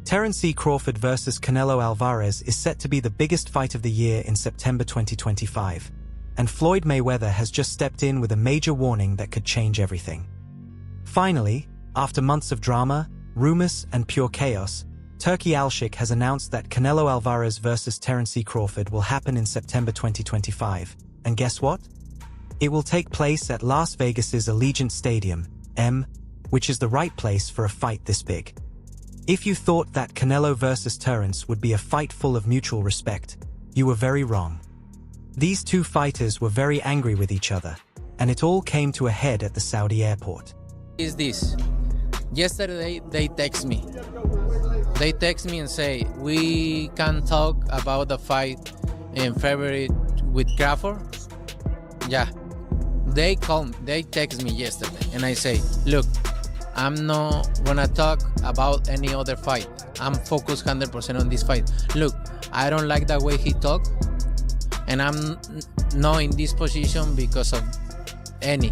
Terence Crawford vs Canelo Alvarez is set to be the biggest fight of the year in September 2025, and Floyd Mayweather has just stepped in with a major warning that could change everything. Finally, after months of drama, rumors, and pure chaos, Turki Alshik has announced that Canelo Alvarez vs Terence Crawford will happen in September 2025, and guess what? It will take place at Las Vegas's Allegiant Stadium, which is the right place for a fight this big. If you thought that Canelo vs Terence would be a fight full of mutual respect, you were very wrong. These two fighters were very angry with each other, and it all came to a head at the Saudi airport. Is this? Yesterday they text me. They text me and say, we can talk about the fight in February with Crawford. Yeah. They text me yesterday and I say, look, I'm not gonna talk about any other fight. I'm focused 100% on this fight. Look, I don't like the way he talk, and I'm not in this position because of any.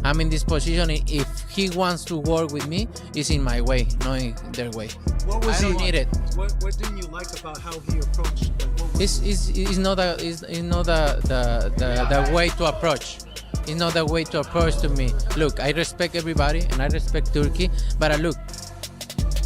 I'm in this position if he wants to work with me, it's in my way, not in their way. What was I don't need it. What didn't you like about how he approached? It's not the way to approach. It's not the way to approach to me. Look, I respect everybody and I respect Turkey, but look,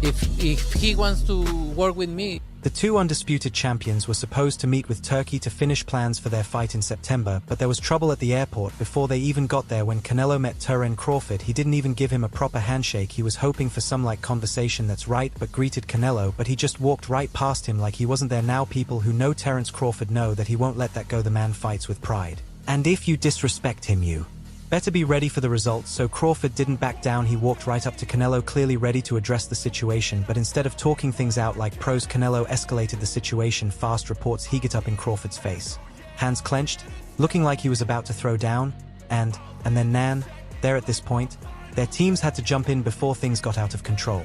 if he wants to work with me. The two undisputed champions were supposed to meet with Turkey to finish plans for their fight in September, but there was trouble at the airport before they even got there. When Canelo met Terence Crawford, he didn't even give him a proper handshake. He was hoping for some conversation that's right, but greeted Canelo, but he just walked right past him like he wasn't there. Now people who know Terence Crawford know that he won't let that go. The man fights with pride. And if you disrespect him, you better be ready for the results. So Crawford didn't back down. He walked right up to Canelo, clearly ready to address the situation, but instead of talking things out like pros, Canelo escalated the situation fast. Reports he got up in Crawford's face, hands clenched, looking like he was about to throw down, and then there at this point, their teams had to jump in before things got out of control.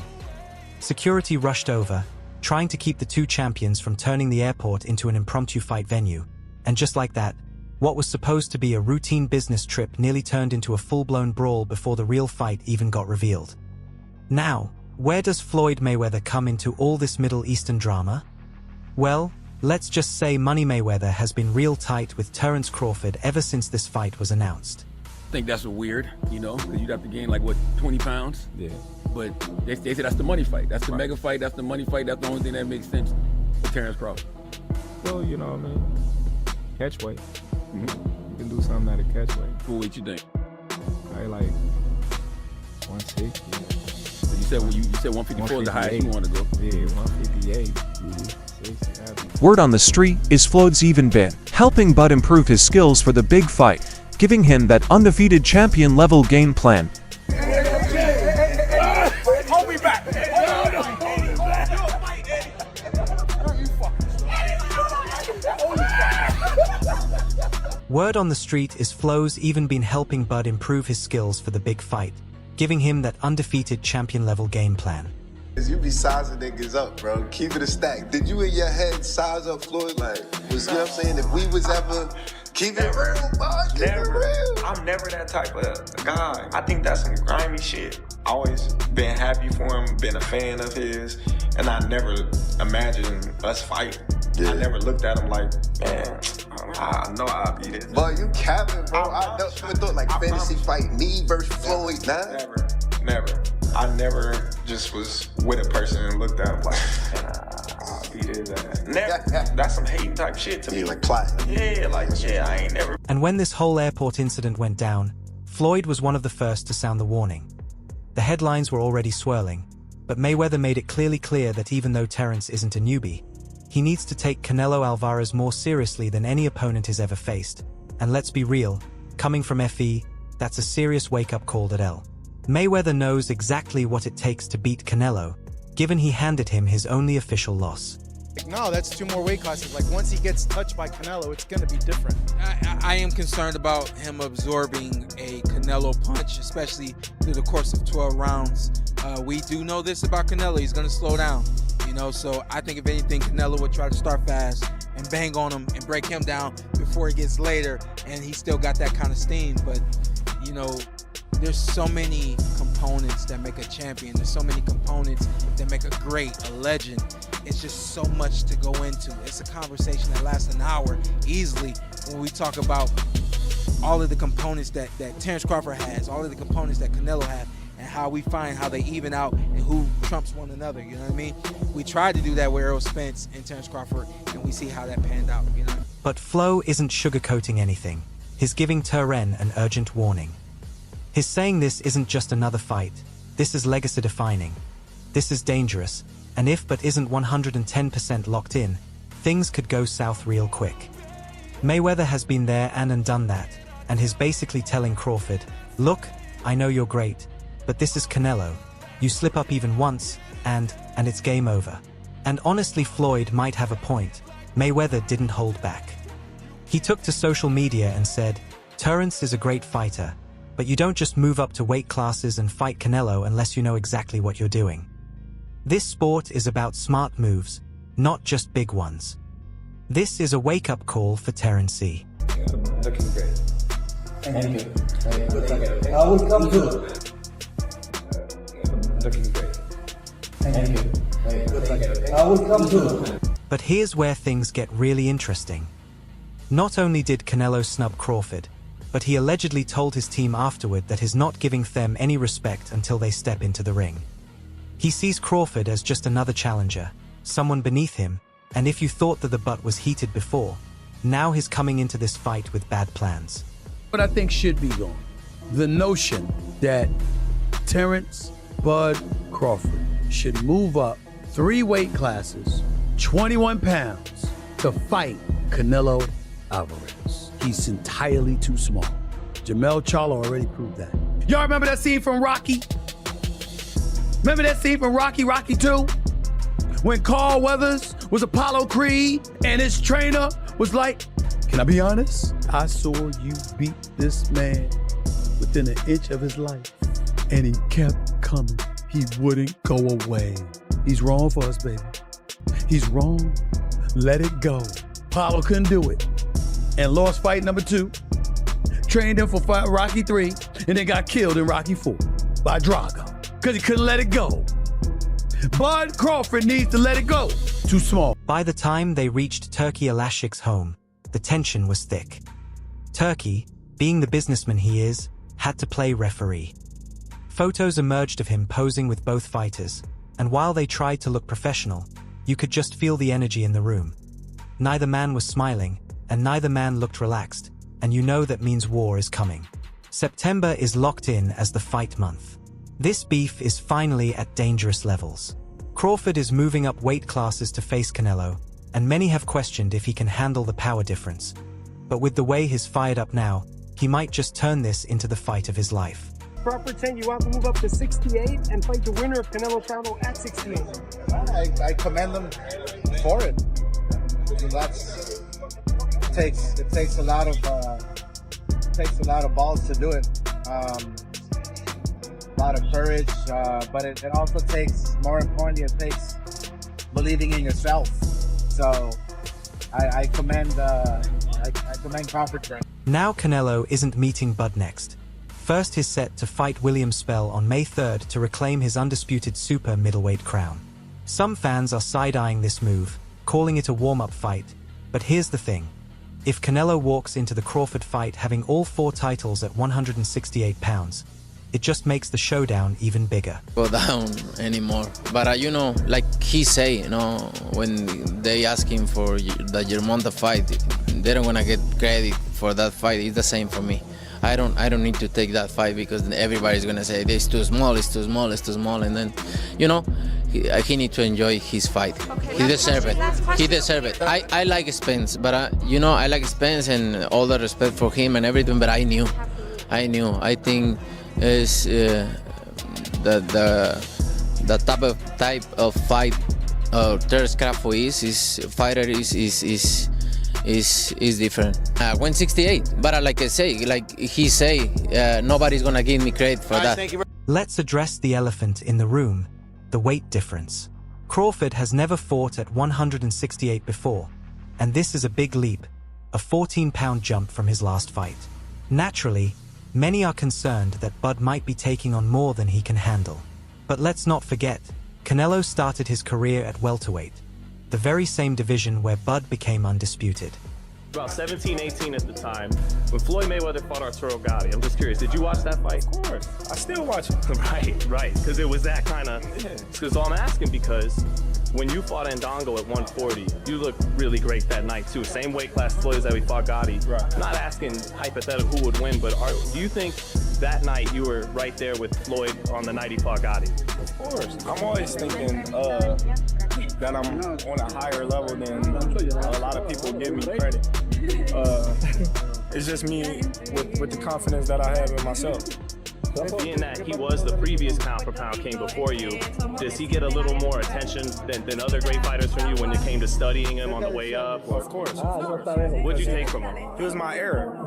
Security rushed over, trying to keep the two champions from turning the airport into an impromptu fight venue, and just like that, what was supposed to be a routine business trip nearly turned into a full-blown brawl before the real fight even got revealed. Now, where does Floyd Mayweather come into all this Middle Eastern drama? Well, let's just say Money Mayweather has been real tight with Terence Crawford ever since this fight was announced. I think that's weird, because you'd have to gain 20 pounds. Yeah. But they say that's the money fight. That's the mega fight. That's the money fight. That's the only thing that makes sense for Terence Crawford. Well, catch weight. You can do something at a catch weight. What weight you think? I like 160. So you said 154 is the highest you want to go. Yeah, 158. Word on the street is Floyd's even been helping Bud improve his skills for the big fight, giving him that undefeated champion level game plan. Hold me back. Word on the street is Flo's even been helping Bud improve his skills for the big fight, giving him that undefeated champion-level game plan. You be sizing niggas up, bro. Keep it a stack. Did you in your head size up Floyd? You know what I'm saying? If we was ever... Keep it real, bud. Keep it real. I'm never that type of guy. I think that's some grimy shit. Always been happy for him, been a fan of his, and I never imagined us fighting. Yeah. I never looked at him like, man, I know I'll beat it. But you capping, bro. I never thought fantasy fight me versus Floyd, nah? Never. I never just was with a person and looked at him like, I'll beat his ass. Never. That's some hating type shit to me. Like plotting. Yeah, I ain't never. And when this whole airport incident went down, Floyd was one of the first to sound the warning. The headlines were already swirling, but Mayweather made it clearly clear that even though Terence isn't a newbie, he needs to take Canelo Alvarez more seriously than any opponent he's ever faced. And let's be real, coming from FE, that's a serious wake-up call at L. Mayweather knows exactly what it takes to beat Canelo, given he handed him his only official loss. No, that's 2 more weight classes. Once he gets touched by Canelo, it's going to be different. I am concerned about him absorbing a Canelo punch, especially through the course of 12 rounds. We do know this about Canelo. He's going to slow down, so I think if anything, Canelo would try to start fast and bang on him and break him down before he gets later, and he still got that kind of steam. But, there's so many components that make a champion. There's so many components that make a great, a legend. It's just so much to go into. It's a conversation that lasts an hour easily when we talk about all of the components that Terence Crawford has, all of the components that Canelo has, and how we find how they even out and who trumps one another, you know what I mean? We tried to do that with Errol Spence and Terence Crawford, and we see how that panned out, you know? But Flo isn't sugarcoating anything. He's giving Terence an urgent warning. His saying this isn't just another fight. This is legacy defining. This is dangerous, and if but isn't 110% locked in, things could go south real quick. Mayweather has been there and done that, and he's basically telling Crawford, look, I know you're great, but this is Canelo. You slip up even once, and it's game over. And honestly, Floyd might have a point. Mayweather didn't hold back. He took to social media and said, Terence is a great fighter, but you don't just move up to weight classes and fight Canelo unless you know exactly what you're doing. This sport is about smart moves, not just big ones. This is a wake-up call for Terence C. Looking great. Thank you. I will come to it. Looking great. Thank you. I will come to it. But here's where things get really interesting. Not only did Canelo snub Crawford, but he allegedly told his team afterward that he's not giving them any respect until they step into the ring. He sees Crawford as just another challenger, someone beneath him, and if you thought that the butt was heated before, now he's coming into this fight with bad plans. What I think should be gone, the notion that Terence Bud Crawford should move up 3 weight classes, 21 pounds, to fight Canelo Alvarez. He's entirely too small. Jermell Charlo already proved that. Y'all remember that scene from Rocky? Remember that scene from Rocky 2? When Carl Weathers was Apollo Creed and his trainer was like, can I be honest? I saw you beat this man within an inch of his life. And he kept coming. He wouldn't go away. He's wrong for us, baby. He's wrong. Let it go. Apollo couldn't do it. And lost fight number 2. Trained him for fight Rocky 3. And then got killed in Rocky 4 by Drago. Because he couldn't let it go. Bud Crawford needs to let it go. Too small. By the time they reached Turkey Alashik's home, the tension was thick. Turkey, being the businessman he is, had to play referee. Photos emerged of him posing with both fighters, and while they tried to look professional, you could just feel the energy in the room. Neither man was smiling, and neither man looked relaxed, and you know that means war is coming. September is locked in as the fight month. This beef is finally at dangerous levels. Crawford is moving up weight classes to face Canelo, and many have questioned if he can handle the power difference. But with the way he's fired up now, he might just turn this into the fight of his life. Crawford saying you want to move up to 68 and fight the winner of Canelo Showdown at 68. I commend them for it. It takes a lot of balls to do it. A lot of courage, but it also takes, more importantly, it takes believing in yourself. So I commend Crawford for it. Now Canelo isn't meeting Bud next. First he's set to fight William Spell on May 3rd to reclaim his undisputed super middleweight crown. Some fans are side-eyeing this move, calling it a warm-up fight, but here's the thing. If Canelo walks into the Crawford fight having all 4 titles at 168 pounds, it just makes the showdown even bigger. Go down anymore. But like he say, when they ask him for the Germonta fight, they don't wanna get credit for that fight. It's the same for me. I don't need to take that fight because everybody's gonna say it's too small, and then, he need to enjoy his fight. Okay, he deserve it. He deserve it. I like Spence, but I like Spence and all the respect for him and everything. But I knew. I think is the type of fight Terence Crawford is different. 168, but like I say, like he say, nobody's gonna give me credit for that. Let's address the elephant in the room, the weight difference. Crawford has never fought at 168 before, and this is a big leap, a 14-pound jump from his last fight. Naturally, Many are concerned that Bud might be taking on more than he can handle. But let's not forget, Canelo started his career at welterweight, the very same division where Bud became undisputed. About 17, 18 at the time, when Floyd Mayweather fought Arturo Gatti. I'm just curious, did you watch that fight? Of course. I still watch it. Right, because it was that kind of... Because I'm asking because when you fought Ndongo at 140, you looked really great that night too. Same weight class Floyd as that we fought Gatti. Right. Not asking hypothetical who would win, but do you think that night you were right there with Floyd on the night he fought Gatti? Of course. I'm always thinking that I'm on a higher level than a lot of people give me credit. It's just me with the confidence that I have in myself. Being that he was the previous pound for pound king before you, does he get a little more attention than other great fighters from you when it came to studying him on the way up? Of course. What'd you take from him? It was my era.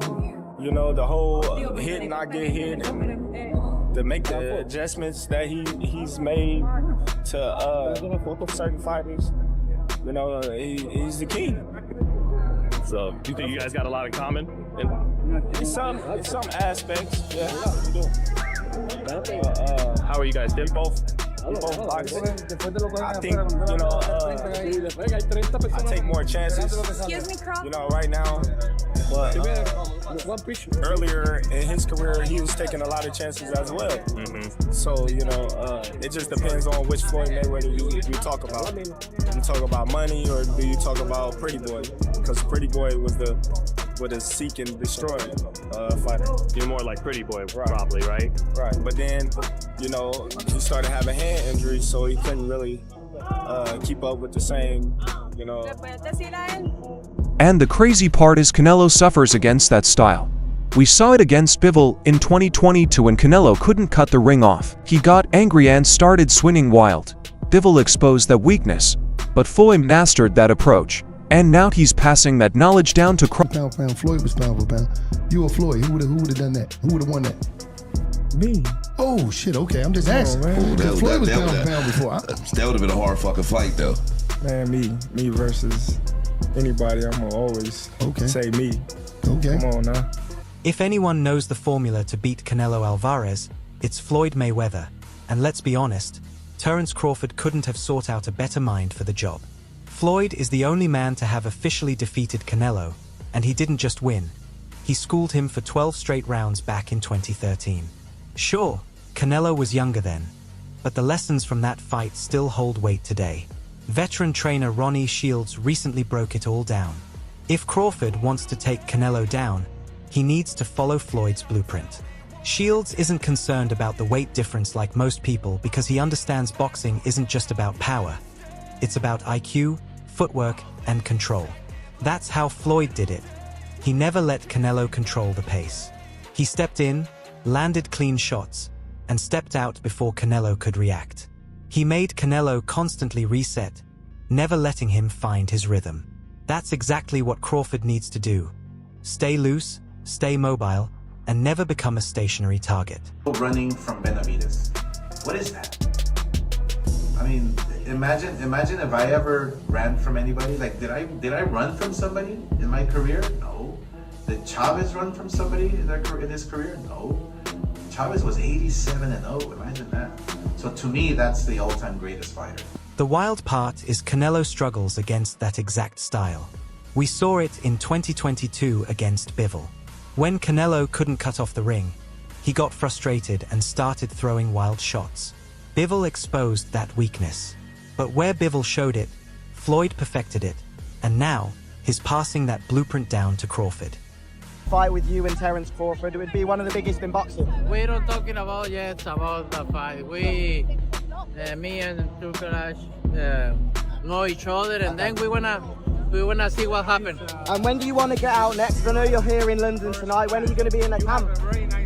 You know, the whole hit and not get hit, and to make the adjustments that he's made to certain fighters. You know, he's the king. So, do you think you guys got a lot in common? In some aspects, yeah, we do. How are you guys different? Both boxing. I think, you know, I take more chances. Excuse me, Crawford. You know, right now. But earlier in his career, he was taking a lot of chances as well. Mm-hmm. So, you know, it just depends on which Floyd Mayweather you talk about. You talk about money, or do you talk about Pretty Boy? Because Pretty Boy was the seek and destroy fighter. You're more like Pretty Boy, probably, right? Right. But then, you know, he started having hand injuries, so he couldn't really keep up with the same, you know. And the crazy part is Canelo suffers against that style. We saw it against Bivol in 2022 when Canelo couldn't cut the ring off. He got angry and started swinging wild. Bivol exposed that weakness, but Floyd mastered that approach. And now he's passing that knowledge down to Crawford. Pound for pound, Floyd was pound for pound. You or Floyd, who would have done that? Who would have won that? Me. Oh shit, okay, I'm just asking. Floyd was pound for pound before. That would have been a hard fucking fight though. Man, me versus anybody, I'm gonna always say me. Okay. Come on now. If anyone knows the formula to beat Canelo Alvarez, it's Floyd Mayweather. And let's be honest, Terence Crawford couldn't have sought out a better mind for the job. Floyd is the only man to have officially defeated Canelo, and he didn't just win. He schooled him for 12 straight rounds back in 2013. Sure, Canelo was younger then, but the lessons from that fight still hold weight today. Veteran trainer Ronnie Shields recently broke it all down. If Crawford wants to take Canelo down, he needs to follow Floyd's blueprint. Shields isn't concerned about the weight difference like most people because he understands boxing isn't just about power. It's about IQ, footwork, and control. That's how Floyd did it. He never let Canelo control the pace. He stepped in, landed clean shots, and stepped out before Canelo could react. He made Canelo constantly reset, never letting him find his rhythm. That's exactly what Crawford needs to do. Stay loose, stay mobile, and never become a stationary target. Running from Benavides. What is that? I mean, imagine if I ever ran from anybody. Like, did I run from somebody in my career? No. Did Chavez run from somebody in his career? No. Chavez was 87-0. Imagine that. So to me, that's the all-time greatest fighter. The wild part is Canelo struggles against that exact style. We saw it in 2022 against Bivol. When Canelo couldn't cut off the ring, he got frustrated and started throwing wild shots. Bivol exposed that weakness. But where Bivol showed it, Floyd perfected it, and now he's passing that blueprint down to Crawford. Fight with you and Terence Crawford, it would be one of the biggest in boxing. We're not talking about yet about the fight. Me and Tucarash know each other, and then we wanna see what happens. And when do you want to get out next? I know you're here in London tonight. When are you going to be in a camp?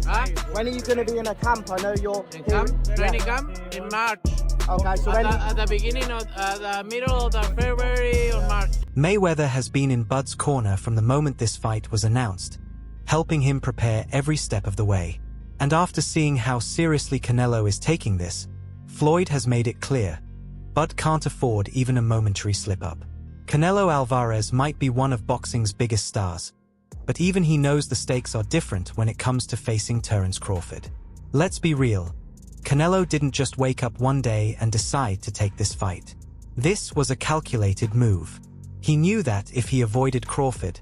Huh? When are you going to be in a camp? I know you're in camp. Training camp in March. Okay, so at the beginning of the middle of the February or March. Mayweather has been in Bud's corner from the moment this fight was announced, helping him prepare every step of the way. And after seeing how seriously Canelo is taking this, Floyd has made it clear, Bud can't afford even a momentary slip-up. Canelo Alvarez might be one of boxing's biggest stars, but even he knows the stakes are different when it comes to facing Terence Crawford. Let's be real. Canelo didn't just wake up one day and decide to take this fight. This was a calculated move. He knew that if he avoided Crawford,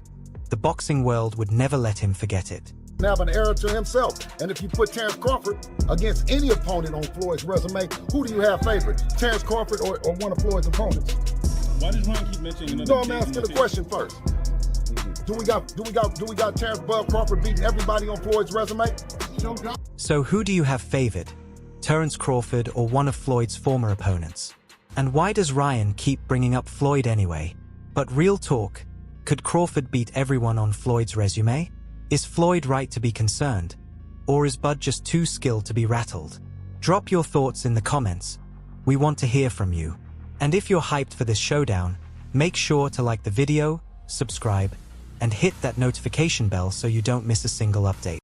the boxing world would never let him forget it. Have an error to himself. And if you put Terence Crawford against any opponent on Floyd's resume, who do you have favored? Terence Crawford or one of Floyd's opponents? Why does Ryan keep mentioning? No, I'm asking the question first. Do we got Terence Bud Crawford beating everybody on Floyd's resume? So who do you have favored? Terence Crawford or one of Floyd's former opponents? And why does Ryan keep bringing up Floyd anyway? But real talk, could Crawford beat everyone on Floyd's resume? Is Floyd right to be concerned? Or is Bud just too skilled to be rattled? Drop your thoughts in the comments. We want to hear from you. And if you're hyped for this showdown, make sure to like the video, subscribe, and hit that notification bell so you don't miss a single update.